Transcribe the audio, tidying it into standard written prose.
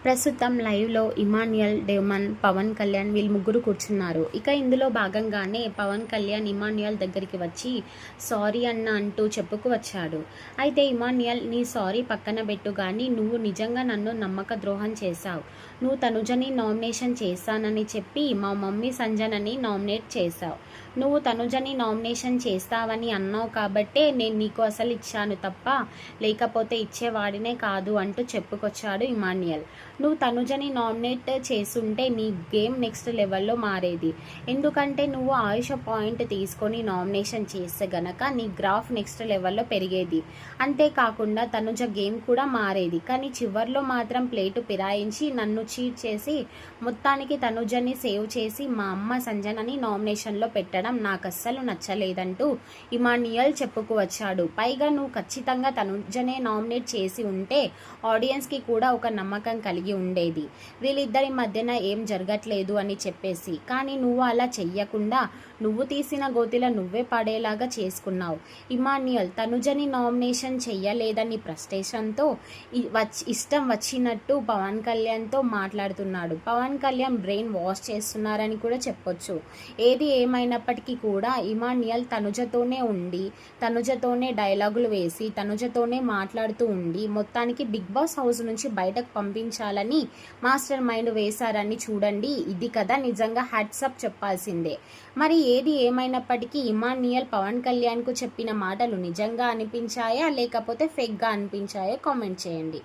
ప్రస్తుతం లైవ్‌లో ఇమాన్యుయల్, డేమన్, పవన్ కళ్యాణ్ వీళ్ళు ముగ్గురు కూర్చున్నారు. ఇక ఇందులో భాగంగానే పవన్ కళ్యాణ్ ఇమాన్యుయల్ దగ్గరికి వచ్చి సారీ అన్న అంటూ చెప్పుకు వచ్చాడు. అయితే ఇమాన్యుయల్, నీ సారీ పక్కన పెట్టు గానీ నువ్వు నిజంగా నన్ను నమ్మక ద్రోహం చేశావు. నువ్వు తనుజని నామినేషన్ చేస్తానని చెప్పి మా మమ్మీ సంజనని నామినేట్ చేశావు. నువ్వు తనుజని నామినేషన్ చేస్తావని అన్నావు కాబట్టే నేను నీకు అసలు ఇచ్చాను తప్ప లేకపోతే ఇచ్చేవాడినే కాదు అంటూ చెప్పుకొచ్చాడు ఇమాన్యుయల్. నువ్వు తనుజని నామినేట్ చేసుంటే నీ గేమ్ నెక్స్ట్ లెవెల్లో మారేది. ఎందుకంటే నువ్వు ఆయుష పాయింట్ తీసుకొని నామినేషన్ చేస్తే గనక నీ గ్రాఫ్ నెక్స్ట్ లెవెల్లో పెరిగేది. అంతేకాకుండా తనుజ గేమ్ కూడా మారేది. కానీ చివర్లో మాత్రం ప్లేటు పిరాయించి నన్ను చీట్ చేసి మొత్తానికి తనుజని సేవ్ చేసి మా అమ్మ సంజనని నామినేషన్లో పెట్టడం నాకు అస్సలు నచ్చలేదంటూ ఇమాన్యుయల్ చెప్పుకు వచ్చాడు. పైగా నువ్వు ఖచ్చితంగా తనుజనే నామినేట్ చేసి ఉంటే ఆడియన్స్కి కూడా ఒక నమ్మకం కలిగి ఉండేది, వీళ్ళిద్దరి మధ్యన ఏం జరగట్లేదు అని చెప్పేసి. కానీ నువ్వు అలా చెయ్యకుండా నువ్వు తీసిన గోతిలో నువ్వే పడేలాగా చేసుకున్నావు. ఇమాన్యుయల్ తనుజని నామినేషన్ చెయ్యలేదని ఫ్రస్ట్రేషన్తో ఇష్టం వచ్చినట్టు పవన్ కళ్యాణ్తో మాట్లాడుతున్నాడు. పవన్ కళ్యాణ్ బ్రెయిన్ వాష్ చేస్తున్నారని కూడా చెప్పొచ్చు. ఏది ఏమైనప్పటికీ కూడా ఇమాన్యుయల్ తనుజతోనే ఉండి తనుజతోనే డైలాగులు వేసి తనుజతోనే మాట్లాడుతూ ఉండి మొత్తానికి బిగ్ బాస్ హౌస్ నుంచి బయటకు పంపించాలని మాస్టర్ మైండ్ వేశారని చూడండి. ఇది కదా నిజంగా హ్యాట్సప్ చెప్పాల్సిందే. మరి ఏది ఏమైనప్పటికీ ఇమాన్యుయల్ పవన్ కళ్యాణ్కు చెప్పిన మాటలు నిజంగా అనిపించాయా లేకపోతే ఫేక్గా అనిపించాయా కామెంట్ చేయండి.